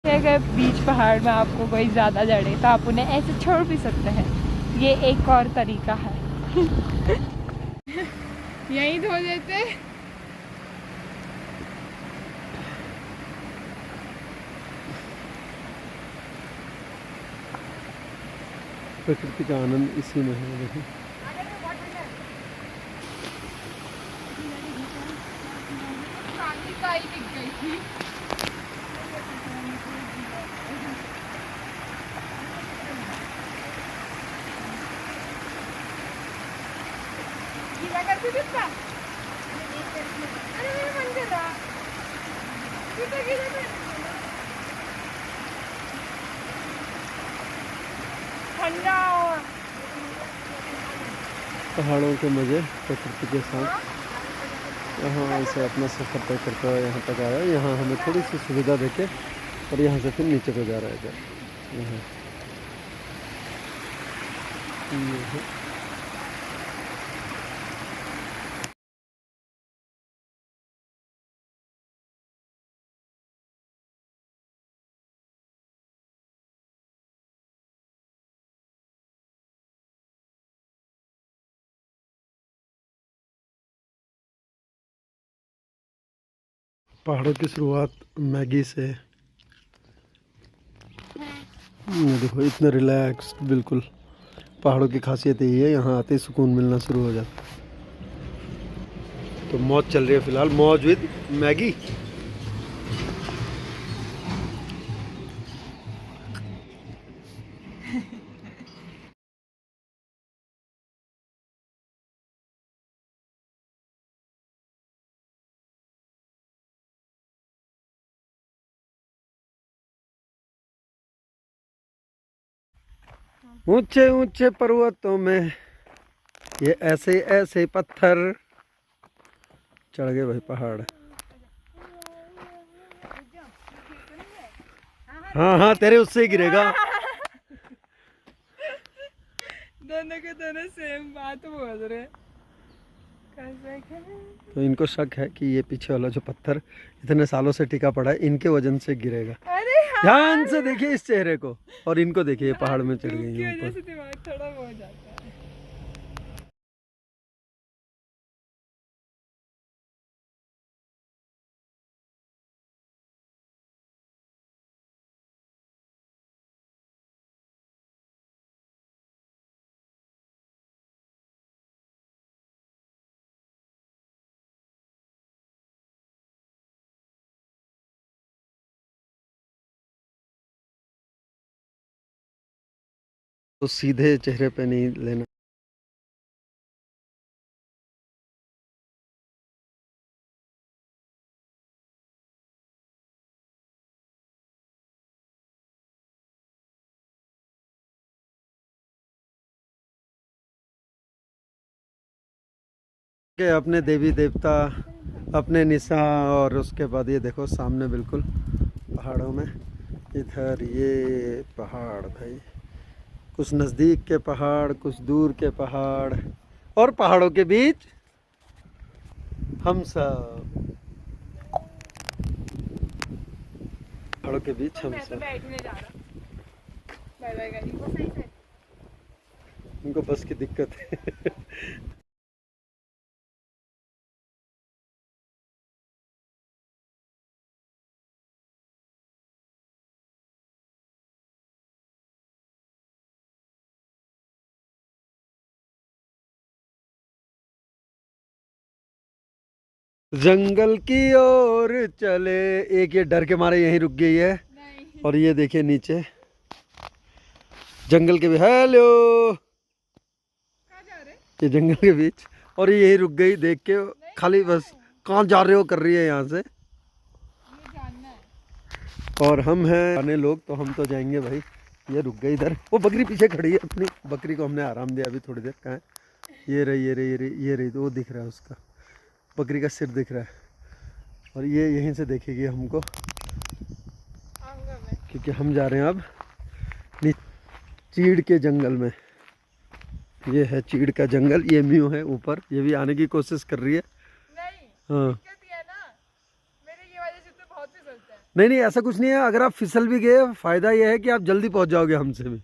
अगर बीच पहाड़ में आपको कोई ज़्यादा जड़े तो आप उन्हें ऐसे छोड़ भी सकते हैं, ये एक और तरीका है। यहीं धो देते। प्रकृति का आनंद इसी में है। देखिए काई दिख गई थी। गीला करके दिखता। अरे मेरा मन कर रहा। कितना गीला कर। ठंडा। पहाड़ों के मज़े प्रकृति के साथ यहाँ से अपना सफ़र तय करते हुए यहाँ तक आया। यहाँ हमें थोड़ी सी सुविधा देके और यहाँ से फिर नीचे को जा रहा है। यहाँ पहाड़ों की शुरुआत मैगी से। ये देखो इतने रिलैक्स, बिल्कुल पहाड़ों की खासियत यही है, यहाँ आते ही सुकून मिलना शुरू हो जाता है। तो मौज चल रही है फिलहाल, मौज विद मैगी। ऊंचे ऊंचे पर्वतों में ये ऐसे ऐसे पत्थर। चढ़ गए भाई पहाड़। हाँ हाँ तेरे उससे ही गिरेगा। दोनों के दोनों सेम बात बोल रहे। तो इनको शक है कि ये पीछे वाला जो पत्थर इतने सालों से टिका पड़ा है, इनके वजन से गिरेगा। अरे ध्यान से देखिए इस चेहरे को, और इनको देखिए पहाड़ में चढ़ गई है ऊपर। दिमाग थोड़ा वो हो जाता है। तो सीधे चेहरे पे नहीं लेना। के अपने देवी देवता, अपने निशा, और उसके बाद ये देखो सामने बिल्कुल पहाड़ों में, इधर ये पहाड़ भाई, कुछ नज़दीक के पहाड़, कुछ दूर के पहाड़, और पहाड़ों के बीच हम सब। पहाड़ों के बीच हम सब। इनको बस की दिक्कत है। जंगल की ओर चले। एक ये डर के मारे यहीं रुक गई है। और ये देखिए नीचे जंगल के भी, हेलो, ये जंगल के बीच, और ये यहीं रुक गई देख के, खाली बस कहाँ जा रहे हो कर रही है यहाँ से। और हम हैं आने लोग, तो हम तो जाएंगे भाई। ये रुक गई इधर, वो बकरी पीछे खड़ी है अपनी, बकरी को हमने आराम दिया अभी थोड़ी देर। कहाँ है? ये रही ये रही ये रही ये रही, तो वो दिख रहा है उसका, बकरी का सिर दिख रहा है। और ये यहीं से देखेगी हमको, क्योंकि हम जा रहे हैं अब चीड़ के जंगल में। ये है चीड़ का जंगल, ये म्यू है ऊपर, ये भी आने की कोशिश कर रही है। नहीं, हाँ दिक्कत ये है ना, मेरे ये वाले जूते बहुत फिसलते हैं। नहीं नहीं, ऐसा कुछ नहीं है। अगर आप फिसल भी गए, फ़ायदा ये है कि आप जल्दी पहुंच जाओगे हमसे भी।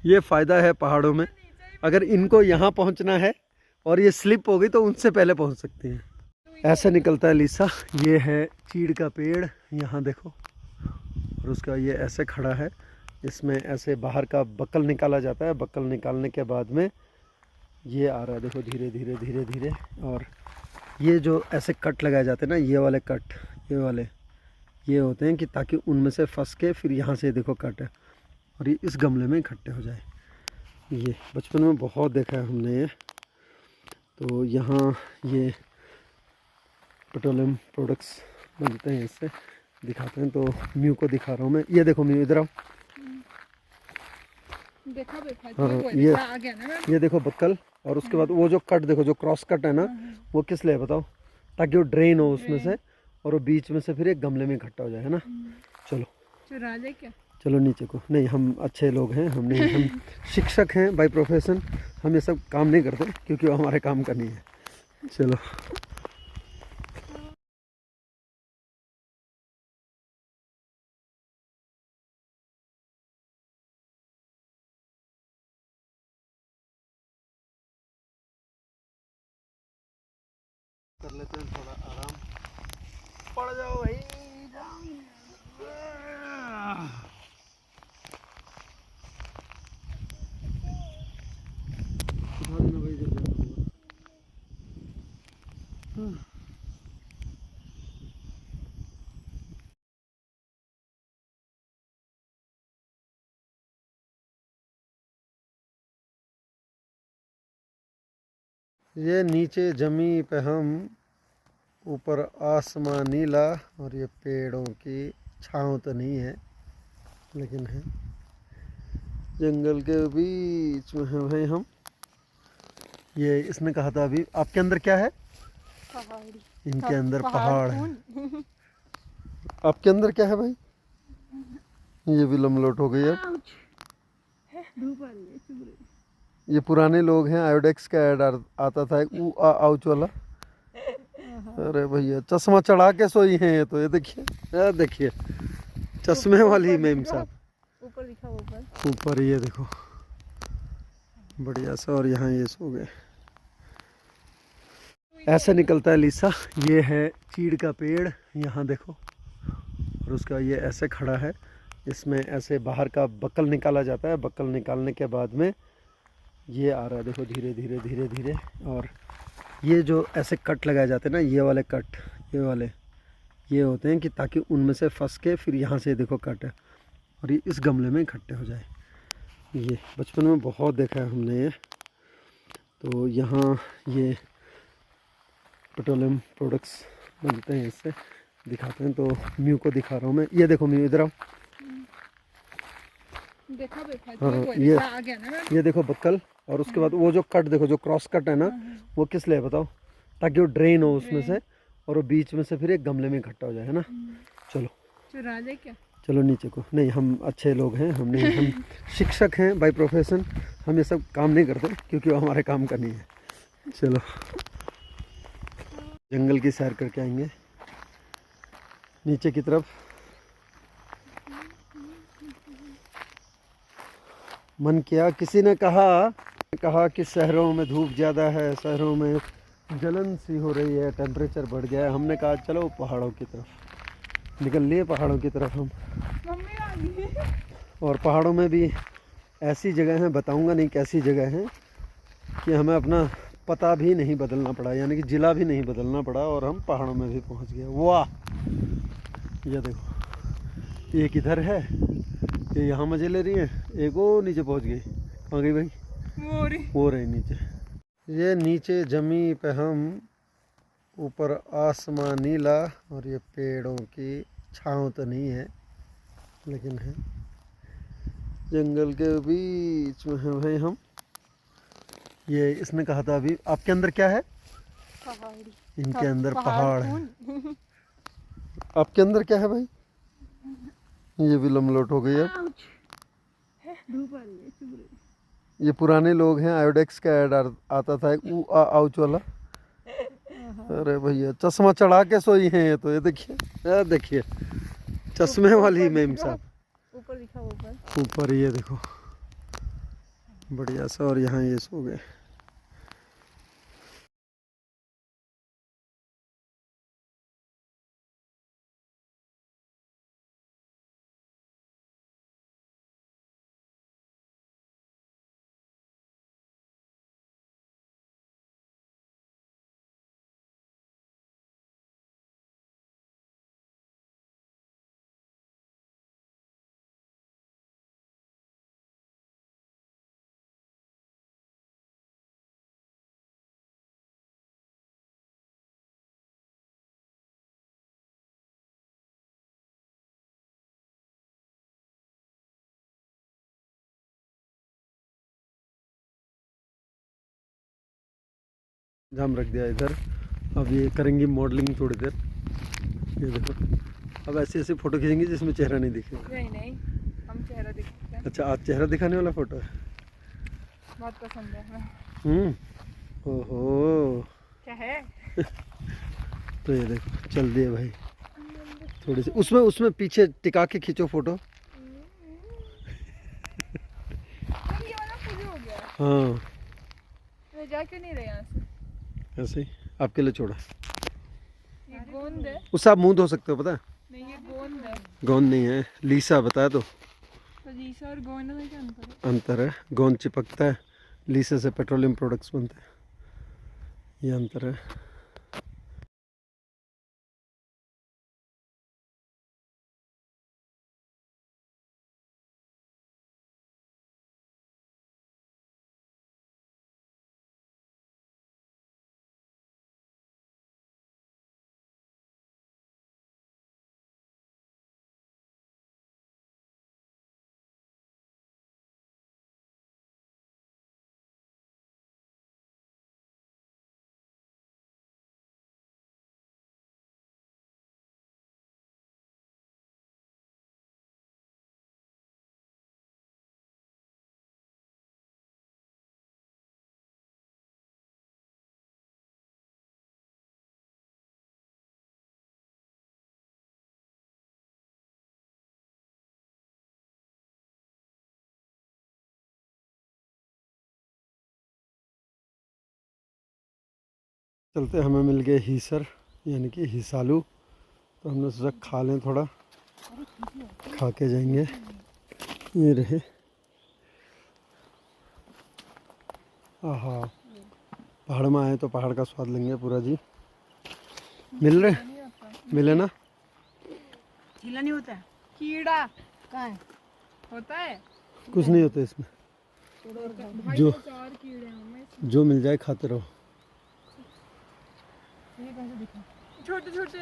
ये फ़ायदा है पहाड़ों में। अगर इनको यहाँ पहुंचना है और ये स्लिप हो गई तो उनसे पहले पहुंच सकती हैं। ऐसे निकलता है लीसा। ये है चीड़ का पेड़, यहाँ देखो। और उसका ये ऐसे खड़ा है। इसमें ऐसे बाहर का बक्कल निकाला जाता है। बक्कल निकालने के बाद में ये आ रहा है, देखो, धीरे धीरे धीरे धीरे। और ये जो ऐसे कट लगाए जाते हैं ना, ये वाले कट, ये वाले ये होते हैं कि ताकि उनमें से फंस के फिर यहाँ से देखो कट है और ये इस गमले में इकट्ठे हो जाए। ये बचपन में बहुत देखा है हमने ये। तो यहाँ ये पेट्रोलियम प्रोडक्ट्स बनते हैं, इससे दिखाते हैं। तो म्यू को दिखा रहा हूँ मैं। ये देखो म्यू, इधर आओ। देखा हाँ, ये देखो बक्कल। और उसके बाद वो जो कट देखो, जो क्रॉस कट है ना, वो किस लिए बताओ? ताकि वो ड्रेन हो उसमें से और वो बीच में से फिर एक गमले में इकट्ठा हो जाए, है ना। चलो चुरा ले क्या? चलो नीचे को। नहीं, हम अच्छे लोग हैं, हम नहीं, हम शिक्षक हैं बाय प्रोफेशन। हम ये सब काम नहीं करते क्योंकि वो हमारे काम का नहीं है। चलो कर लेते हैं थोड़ा आराम। पड़ जाओ भाई, उठा देना भाई जब जाना होगा। ये नीचे जमी पे हम, ऊपर आसमान नीला, और ये पेड़ों की छाँव तो नहीं है लेकिन है। जंगल के बीच में हैं भाई हम। ये इसने कहा था अभी, आपके अंदर क्या है? पहाड़ी। इनके अंदर पहाड़ है। आपके अंदर क्या है भाई? ये भी लमलोट हो गई अब। ये पुराने लोग हैं, आयोडेक्स का ऐड आता था एक ऊ आ आउच वाला। अरे भैया चश्मा चढ़ा के सोई हैं ये तो। ये देखिए, ये देखिए चश्मे वाली मेम साहब। ऊपर दिखा, ऊपर ऊपर ये देखो, बढ़िया सा। और यहाँ ये सो गए। ऐसे निकलता है लीसा। ये है चीड़ का पेड़, यहाँ देखो। और उसका ये ऐसे खड़ा है। इसमें ऐसे बाहर का बक्कल निकाला जाता है। बक्कल निकालने के बाद में ये आ रहा है, देखो, धीरे धीरे धीरे धीरे। और ये जो ऐसे कट लगाए जाते हैं ना, ये वाले कट, ये वाले ये होते हैं कि ताकि उनमें से फंस के फिर यहाँ से देखो कट है और ये इस गमले में इकट्ठे हो जाए। ये बचपन में बहुत देखा है हमने ये। तो यहाँ ये पेट्रोलियम प्रोडक्ट्स बनते हैं, इससे दिखाते हैं। तो म्यू को दिखा रहा हूँ मैं। ये देखो म्यू, इधर आओ। देखा हाँ, ये देखो बक्कल। और उसके बाद वो जो कट देखो, जो क्रॉस कट है ना, वो किस लिए बताओ? ताकि वो ड्रेन हो उसमें से और वो बीच में से फिर एक गमले में इकट्ठा हो जाए, है ना। चलो चुरा ले क्या? चलो नीचे को। नहीं, हम अच्छे लोग हैं, हम नहीं, हम शिक्षक हैं बाय प्रोफेशन। हम ये सब काम नहीं करते क्योंकि वो हमारे काम का नहीं है। चलो जंगल की सैर करके आएंगे नीचे की तरफ। मन किया, किसी ने कहा कि शहरों में धूप ज़्यादा है, शहरों में जलन सी हो रही है, टेम्परेचर बढ़ गया है। हमने कहा चलो पहाड़ों की तरफ निकल लिए। पहाड़ों की तरफ हम। मम्मी आ गई। और पहाड़ों में भी ऐसी जगह हैं, बताऊंगा नहीं कैसी जगह हैं, कि हमें अपना पता भी नहीं बदलना पड़ा, यानी कि ज़िला भी नहीं बदलना पड़ा और हम पहाड़ों में भी पहुंच गए। वाह, ये देखो, एक इधर है, ये यहाँ मज़े ले रही है, एक वो नीचे पहुंच गई। कहाँ गई भाई? वो रही नीचे। ये नीचे जमी पे हम, ऊपर आसमान नीला, और ये पेड़ों की छाँव तो नहीं है लेकिन है। जंगल के बीच में हैं भाई हम। ये इसने कहा था अभी, आपके अंदर क्या है? पहाड़ी। इनके अंदर पहाड़ है। आपके अंदर क्या है भाई? ये भी लमलोट हो गई अब। ये पुराने लोग हैं, आयोडेक्स का ऐड आता था एक ऊ आ आउच वाला। अरे भैया चश्मा चढ़ा के सोई हैं ये तो, ये देखिए चश्मे वाली मेम साहब। ऊपर दिखा, ऊपर ऊपर ये देखो बढ़िया सा, और यहाँ ये सो गए। जाम रख दिया इधर। अब ये करेंगी मॉडलिंग थोड़ी देर। ये देखो अब ऐसी ऐसी फ़ोटो खींचेंगी जिसमें चेहरा नहीं दिखेगा। नहीं नहीं, हम चेहरा दिखाते हैं। अच्छा आज चेहरा दिखाने वाला फ़ोटो है। बहुत पसंद है हमें। ओहो क्या है? तो ये देखो चल दिए भाई, थोड़ी सी उसमें पीछे टिका के खींचो फ़ोटो। ये वाला फुल हो गया। हाँ मैं जा क्यों नहीं रहे यहाँ से? ऐसे ही आपके लिए छोड़ा। ये गोंद है। उससे आप मुंह धो सकते हो, पता है? नहीं ये गोंद है। गोंद नहीं है, लीसा बताया तो। लीसा और गोंद में क्या अंतर है? अंतर है, गोंद चिपकता है, लीसे से पेट्रोलियम प्रोडक्ट्स बनते हैं, ये अंतर है। चलते हमें मिल गए हीसर यानी कि हिसालू, तो हमने सोचा खा लें थोड़ा, खा के जाएंगे। ये रहे, आहा पहाड़ में आए तो पहाड़ का स्वाद लेंगे पूरा जी। मिल रहे मिले ना? कीड़ा नहीं होता है? कीड़ा कहाँ है? होता है? कुछ नहीं होता इसमें, जो चार कीड़े हैं जो मिल जाए खाते रहो। छोटे छोटे।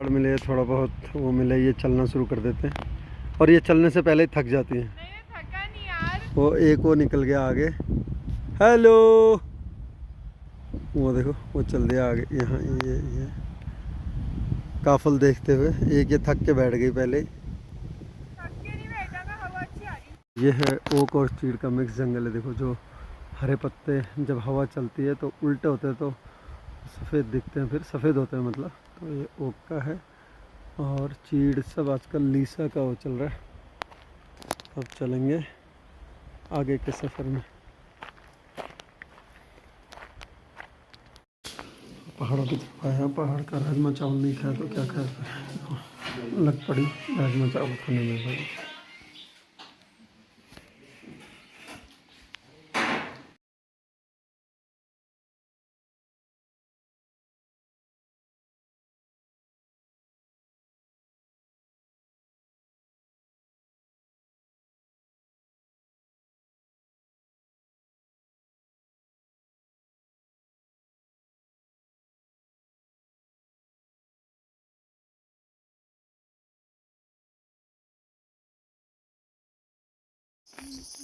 मिले थोड़ा बहुत वो मिले, ये चलना शुरू कर देते हैं, और ये चलने से पहले ही थक जाती हैं। नहीं थका नहीं यार। वो एक वो निकल गया आगे, हेलो, वो देखो वो चल दिया आगे। यहाँ ये काफल देखते हुए एक ये थक के बैठ गई पहले ही। थक के नहीं बैठा था, हवा अच्छी आ रही। ये है ओक और चीड़ का मिक्स जंगल है। देखो जो हरे पत्ते जब हवा चलती है तो उल्टे होते हैं तो सफ़ेद दिखते हैं, फिर सफ़ेद होते हैं मतलब। तो ये ओक का है, और चीड़ सब आजकल लीसा का वो चल रहा है। अब चलेंगे आगे के सफ़र में। पहाड़ों की तरफ आया, पहाड़ का राजमा चावल नहीं खाया तो क्या खाया, लग पड़ी राजमा चावल खाने में भाई।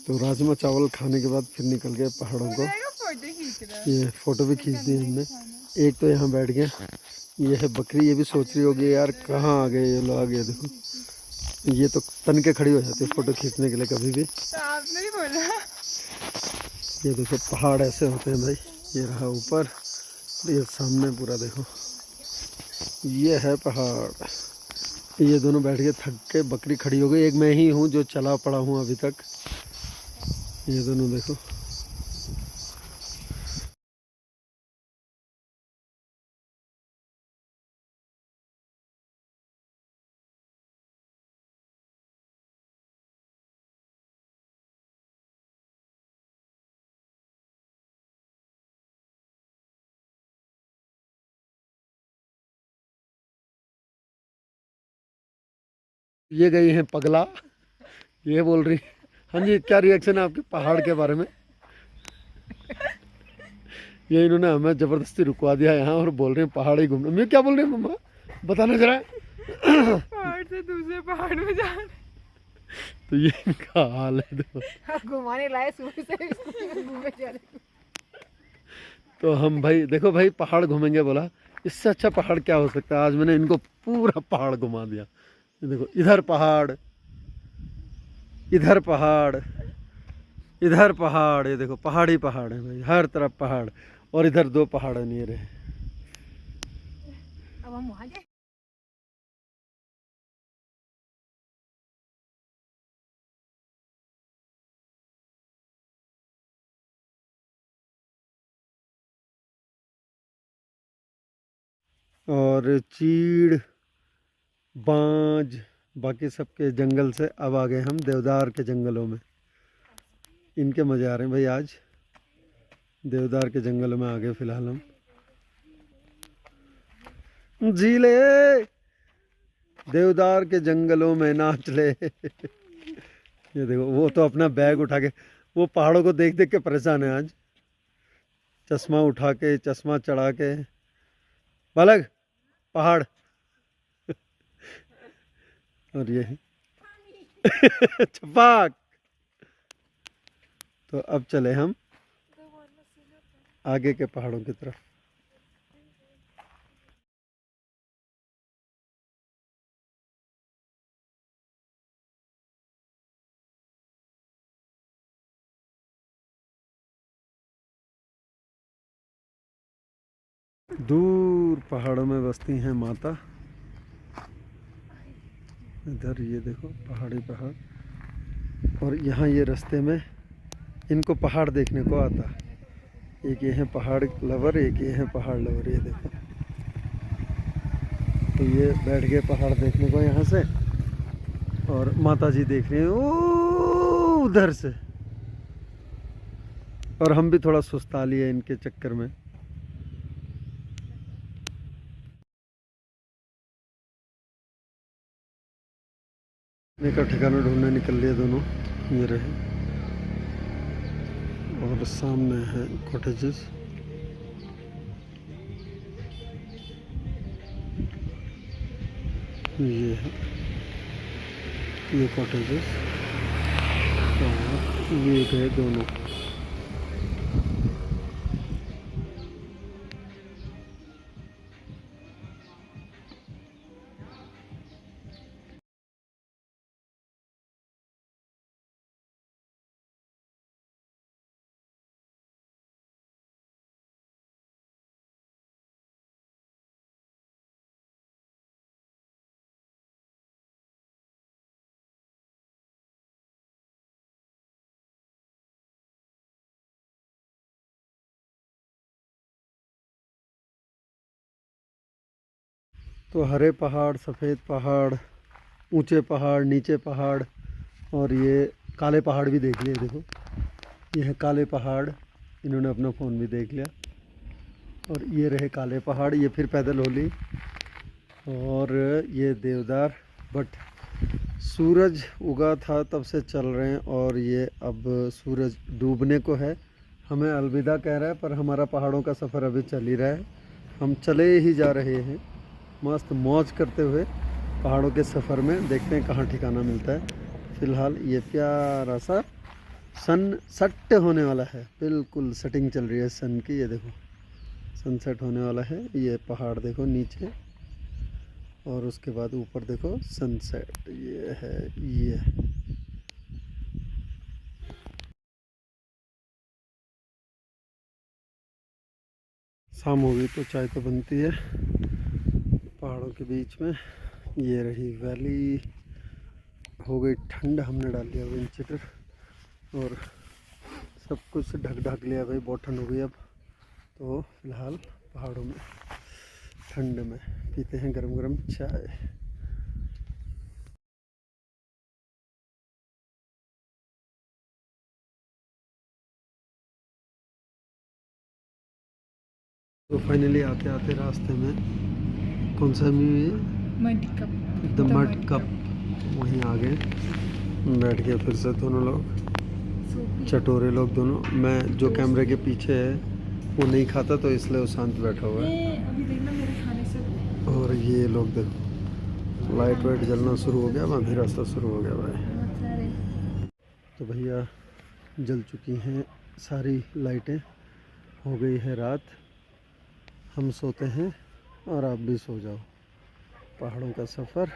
तो राजमा चावल खाने के बाद फिर निकल गए पहाड़ों को। फोटो खींच रहा है। ये फ़ोटो भी खींच दी हमने। एक तो यहाँ बैठ गया, ये है बकरी, ये भी सोच रही होगी यार कहाँ आ गए ये लोग। आ गए देखो, ये तो तन के खड़ी हो जाती है फ़ोटो खींचने के लिए कभी भी। तो आपने ही बोला। ये देखो पहाड़ ऐसे होते हैं भाई। ये रहा ऊपर, ये सामने पूरा देखो, ये है पहाड़। ये दोनों बैठ के थक के बकरी खड़ी हो गई। एक मैं ही हूँ जो चला पड़ा हूँ अभी तक। ये दोनों देखो। ये गई हैं पगला। ये बोल रही, हाँ जी क्या रिएक्शन है आपके पहाड़ के बारे में? ये इन्होंने हमें ज़बरदस्ती रुकवा दिया यहाँ और बोल रहे हैं पहाड़ ही घूमना। मैं क्या बोल रही हूँ मम्मा, बताना जरा। पहाड़ से दूसरे पहाड़ में जा रहे। तो ये इनका हाल है देखो। घुमाने लाए सुबह से इसको घूमे जा रहे। तो हम भाई देखो भाई पहाड़ घूमेंगे बोला, इससे अच्छा पहाड़ क्या हो सकता है। आज मैंने इनको पूरा पहाड़ घुमा दिया। ये देखो इधर पहाड़, इधर पहाड़, इधर पहाड़। ये देखो पहाड़ ही पहाड़ है भाई, हर तरफ पहाड़। और इधर 2 पहाड़ नहीं रहे। अब हम वहाँ जाए। और चीड़, बांज, बाकी सबके जंगल से अब आ गए हम देवदार के जंगलों में। इनके मज़े आ रहे हैं भाई आज। देवदार के जंगलों में आ गए फिलहाल हम। झीले देवदार के जंगलों में नाच ले। ये देखो वो तो अपना बैग उठा के, वो पहाड़ों को देख देख के परेशान है आज। चश्मा उठा के, चश्मा चढ़ा के, बालक पहाड़। और ये छपाक। तो अब चले हम आगे के पहाड़ों की तरफ। दूर पहाड़ों में बसती हैं माता। इधर ये देखो पहाड़ी पहाड़। और यहाँ ये रास्ते में इनको पहाड़ देखने को आता। एक ये है पहाड़ लवर, एक ये है पहाड़ लवर। ये देखो तो ये बैठ गए पहाड़ देखने को यहाँ से। और माता जी देख रही हैं ओ उधर से। और हम भी थोड़ा सुस्ता लिए इनके चक्कर में। का ठिकाना ढूंढने निकल लिए दोनों। ये रहे और सामने है कॉटेजेस। ये है ये कॉटेजेस और ये गए दोनों। तो हरे पहाड़, सफ़ेद पहाड़, ऊंचे पहाड़, नीचे पहाड़ और ये काले पहाड़ भी देख लिए। देखो ये है काले पहाड़। इन्होंने अपना फ़ोन भी देख लिया। और ये रहे काले पहाड़। ये फिर पैदल हो ली। और ये देवदार। बट सूरज उगा था तब से चल रहे हैं और ये अब सूरज डूबने को है। हमें अलविदा कह रहा है पर हमारा पहाड़ों का सफ़र अभी चल ही रहा है। हम चले ही जा रहे हैं मस्त मौज करते हुए पहाड़ों के सफ़र में। देखते हैं कहाँ ठिकाना मिलता है। फ़िलहाल ये प्यारा सा सन सेट होने वाला है। बिल्कुल सेटिंग चल रही है सन की। ये देखो सनसेट होने वाला है। ये पहाड़ देखो नीचे और उसके बाद ऊपर देखो सनसेट, ये है ये। शाम हो गई तो चाय तो बनती है पहाड़ों के बीच में। ये रही वैली, हो गई ठंड, हमने डाल दिया विंड शीटर और सब कुछ ढक लिया भाई, बहुत ठंड हो गई अब। तो फिलहाल पहाड़ों में ठंड में पीते हैं गरम गरम चाय। तो फाइनली आते आते रास्ते में कौन सा व्यू है, mud cup, the mud cup, वहीं आ गए, बैठ गए फिर से दोनों लोग, चटोरे लोग दोनों। मैं जो कैमरे के पीछे है वो नहीं खाता तो इसलिए वो शांत बैठा हुआ है। अभी देखना मेरे खाने से। और ये लोग देखो लाइट वाइट जलना शुरू हो गया, अंधेरा सा शुरू हो गया भाई। तो भैया जल चुकी हैं सारी लाइटें, हो गई है रात, हम सोते हैं और आप भी सो जाओ। पहाड़ों का सफ़र,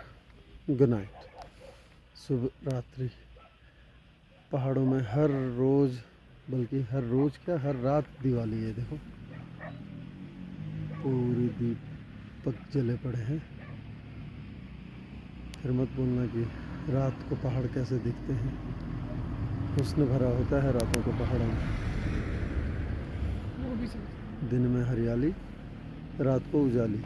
गुड नाइट, शुभ रात्रि। पहाड़ों में हर रोज़, बल्कि हर रोज़ क्या, हर रात दिवाली है। देखो पूरी दीपक जले पड़े हैं। फिर मत बोलना कि रात को पहाड़ कैसे दिखते हैं, हुस्न भरा होता है रातों को पहाड़ों में। दिन में हरियाली, रात को उजाली।